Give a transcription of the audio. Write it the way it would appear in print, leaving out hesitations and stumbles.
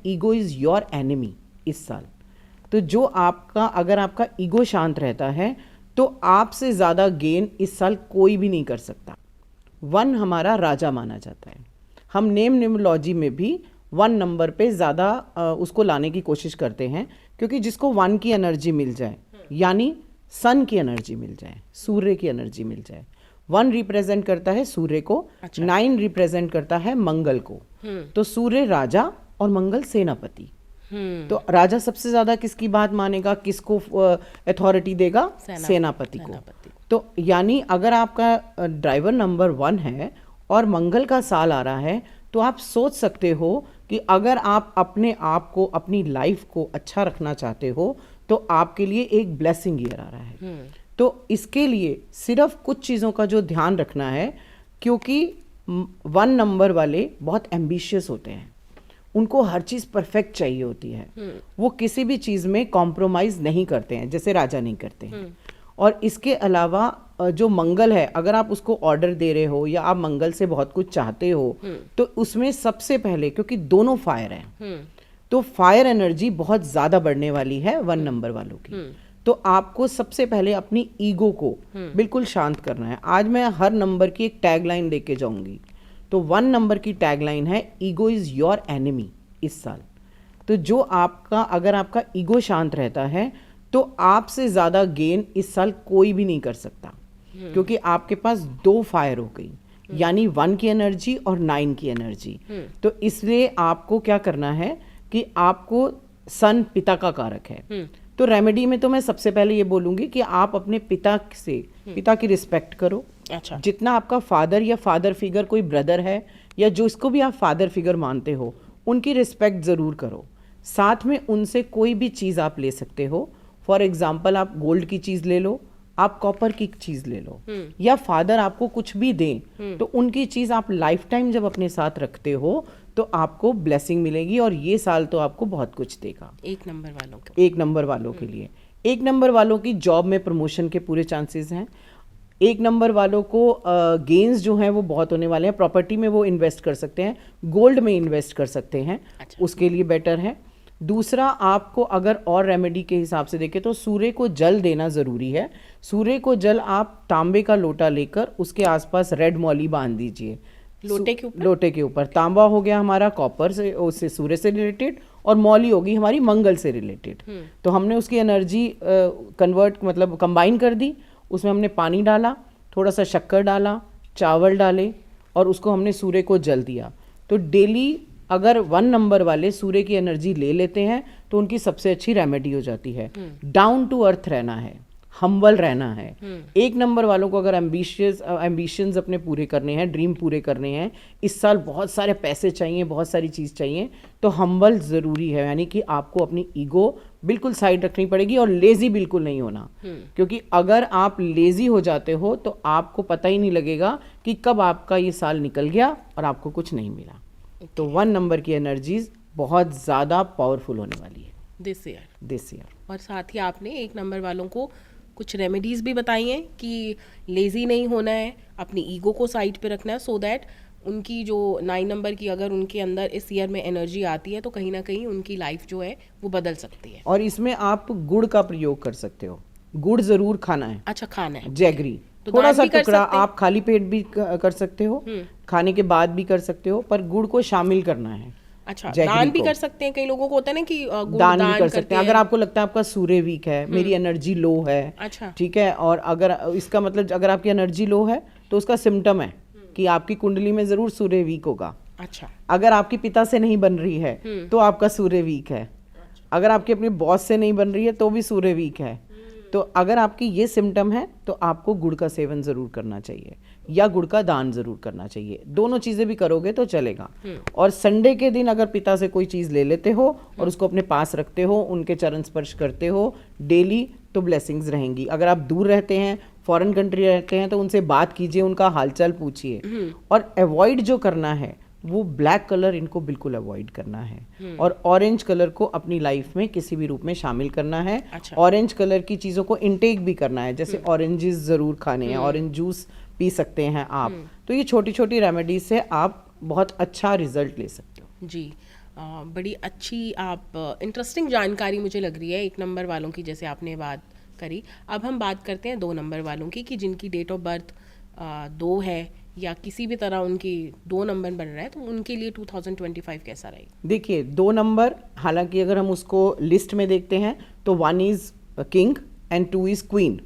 Ego is your enemy इस साल। तो जो आपका, अगर आपका ईगो शांत रहता है तो आपसे ज़्यादा गेन इस साल कोई भी नहीं कर सकता। 1 हमारा राजा माना जाता है। हम नेम न्यूमरोलॉजी में भी 1 नंबर पे ज़्यादा उसको लाने की कोशिश करते हैं, क्योंकि जिसको 1 की एनर्जी मिल जाए, यानी सन की एनर्जी मिल जाए, सूर्य की एनर्जी मिल जाए। 1 रिप्रेजेंट करता है सूर्य को, 9 रिप्रेजेंट करता है मंगल को। तो सूर्य राजा और मंगल सेनापति। तो राजा सबसे ज्यादा किसकी बात मानेगा, किसको अथॉरिटी देगा? सेनापति को। तो यानी अगर आपका ड्राइवर नंबर 1 है और मंगल का साल आ रहा है, तो आप सोच सकते हो कि अगर आप अपने आप को, अपनी लाइफ को अच्छा रखना चाहते हो तो आपके लिए एक ब्लेसिंग ईयर आ रहा है। तो इसके लिए सिर्फ कुछ चीज़ों का जो ध्यान रखना है, क्योंकि 1 नंबर वाले बहुत एम्बिशियस होते हैं, उनको हर चीज़ परफेक्ट चाहिए होती है। वो किसी भी चीज़ में कॉम्प्रोमाइज़ नहीं करते हैं, जैसे राजा नहीं करते हैं। और इसके अलावा जो मंगल है, अगर आप उसको ऑर्डर दे रहे हो या आप मंगल से बहुत कुछ चाहते हो, तो उसमें सबसे पहले, क्योंकि दोनों फायर हैं, तो फायर एनर्जी बहुत ज़्यादा बढ़ने वाली है 1 नंबर वालों की। तो आपको सबसे पहले अपनी ईगो को बिल्कुल शांत करना है। आज मैं हर नंबर की एक टैगलाइन लेके जाऊंगी। तो 1 नंबर की टैगलाइन है, ईगो इज़ योर एनिमी इस साल। तो जो आपका, अगर आपका ईगो शांत रहता है तो आपसे ज़्यादा गेन इस साल कोई भी नहीं कर सकता, क्योंकि आपके पास 2 फायर हो गई, यानी 1 की एनर्जी और 9 की एनर्जी। तो इसलिए आपको क्या करना है कि आपको, सन पिता का कारक है, तो रेमेडी में तो मैं सबसे पहले ये बोलूँगी कि आप अपने पिता से, पिता की रिस्पेक्ट करो। अच्छा। जितना आपका फादर या फादर फिगर, कोई ब्रदर है या जो इसको भी आप फादर फिगर मानते हो, उनकी रिस्पेक्ट ज़रूर करो। साथ में उनसे कोई भी चीज़ आप ले सकते हो। फॉर एग्जाम्पल, आप गोल्ड की चीज़ ले लो, आप कॉपर की चीज़ ले लो, या फादर आपको कुछ भी दें तो उनकी चीज़ आप लाइफ टाइम जब अपने साथ रखते हो तो आपको ब्लेसिंग मिलेगी, और ये साल तो आपको बहुत कुछ देगा। 1 नंबर वालों को, 1 नंबर वालों के लिए, 1 नंबर वालों की जॉब में प्रमोशन के पूरे चांसेस हैं। 1 नंबर वालों को गेन्स जो हैं वो बहुत होने वाले हैं। प्रॉपर्टी में वो इन्वेस्ट कर सकते हैं, गोल्ड में इन्वेस्ट कर सकते हैं। अच्छा। उसके लिए बेटर है। दूसरा, आपको अगर और रेमेडी के हिसाब से देखें तो सूर्य को जल देना ज़रूरी है। सूर्य को जल आप तांबे का लोटा लेकर उसके आसपास रेड मौली बांध दीजिए। लोटे के ऊपर, लोटे के ऊपर। तांबा हो गया हमारा कॉपर से, उससे सूर्य से रिलेटेड, और मौली होगी हमारी मंगल से रिलेटेड। तो हमने उसकी एनर्जी कन्वर्ट, मतलब कंबाइन कर दी। उसमें हमने पानी डाला, थोड़ा सा शक्कर डाला, चावल डाले, और उसको हमने सूर्य को जल दिया। तो डेली अगर 1 नंबर वाले सूर्य की एनर्जी ले लेते हैं तो उनकी सबसे अच्छी रेमेडी हो जाती है। डाउन टू अर्थ रहना है, हम्बल रहना है। 1 नंबर वालों को अगर एम्बिशंस अपने पूरे करने हैं, ड्रीम पूरे करने हैं, इस साल बहुत सारे पैसे चाहिए, बहुत सारी चीज़ चाहिए, तो हम्बल ज़रूरी है। यानी कि आपको अपनी ईगो बिल्कुल साइड रखनी पड़ेगी और लेज़ी बिल्कुल नहीं होना, क्योंकि अगर आप लेज़ी हो जाते हो तो आपको पता ही नहीं लगेगा कि कब आपका ये साल निकल गया और आपको कुछ नहीं मिला। तो 1 नंबर की एनर्जीज बहुत ज़्यादा पावरफुल होने वाली है दिस ईयर। और साथ ही आपने 1 नंबर वालों को कुछ रेमेडीज़ भी बताई हैं कि लेज़ी नहीं होना है, अपनी ईगो को साइड पे रखना है, सो दैट उनकी जो 9 नंबर की अगर उनके अंदर इस ईयर में एनर्जी आती है तो कहीं ना कहीं उनकी लाइफ जो है वो बदल सकती है। और इसमें आप गुड़ का प्रयोग कर सकते हो। गुड़ ज़रूर खाना है। अच्छा, खाना है। जैगरी, तो थोड़ा सा टुकड़ा, आप खाली पेट भी कर सकते हो, खाने के बाद भी कर सकते हो, पर गुड़ को शामिल करना है। अच्छा, दान भी कर सकते हैं। कई लोगों को होता है ना कि दान भी कर सकते हैं। अगर आपको लगता है आपका सूर्य वीक है, मेरी एनर्जी लो है, अच्छा, ठीक है, और अगर इसका मतलब अगर आपकी एनर्जी लो है तो उसका सिम्टम है कि आपकी कुंडली में जरूर सूर्य वीक होगा। अच्छा, अगर आपकी पिता से नहीं बन रही है तो आपका सूर्य वीक है। अगर आपके अपने बॉस से नहीं बन रही है तो भी सूर्य वीक है। तो अगर आपकी ये सिम्टम है तो आपको गुड़ का सेवन ज़रूर करना चाहिए, या गुड़ का दान ज़रूर करना चाहिए। दोनों चीज़ें भी करोगे तो चलेगा। और संडे के दिन अगर पिता से कोई चीज़ ले लेते हो और उसको अपने पास रखते हो, उनके चरण स्पर्श करते हो डेली, तो ब्लेसिंग्स रहेंगी। अगर आप दूर रहते हैं, फॉरेन कंट्री रहते हैं, तो उनसे बात कीजिए, उनका हालचाल पूछिए। और अवॉइड जो करना है वो ब्लैक कलर, इनको बिल्कुल अवॉइड करना है। और ऑरेंज कलर को अपनी लाइफ में किसी भी रूप में शामिल करना है। अच्छा। ऑरेंज कलर की चीज़ों को इनटेक भी करना है, जैसे ऑरेंजेस ज़रूर खाने हैं, ऑरेंज जूस पी सकते हैं आप। तो ये छोटी छोटी रेमेडीज से आप बहुत अच्छा रिजल्ट ले सकते हो। जी, बड़ी अच्छी आप इंटरेस्टिंग जानकारी मुझे लग रही है 1 नंबर वालों की, जैसे आपने बात करी। अब हम बात करते हैं 2 नंबर वालों की, कि जिनकी डेट ऑफ बर्थ 2 है या किसी भी तरह उनकी 2 नंबर बन रहा है, तो उनके लिए 2025 कैसा रहेगा? देखिए 2 नंबर, हालांकि अगर हम उसको लिस्ट में देखते हैं तो 1 is king and 2 is queen,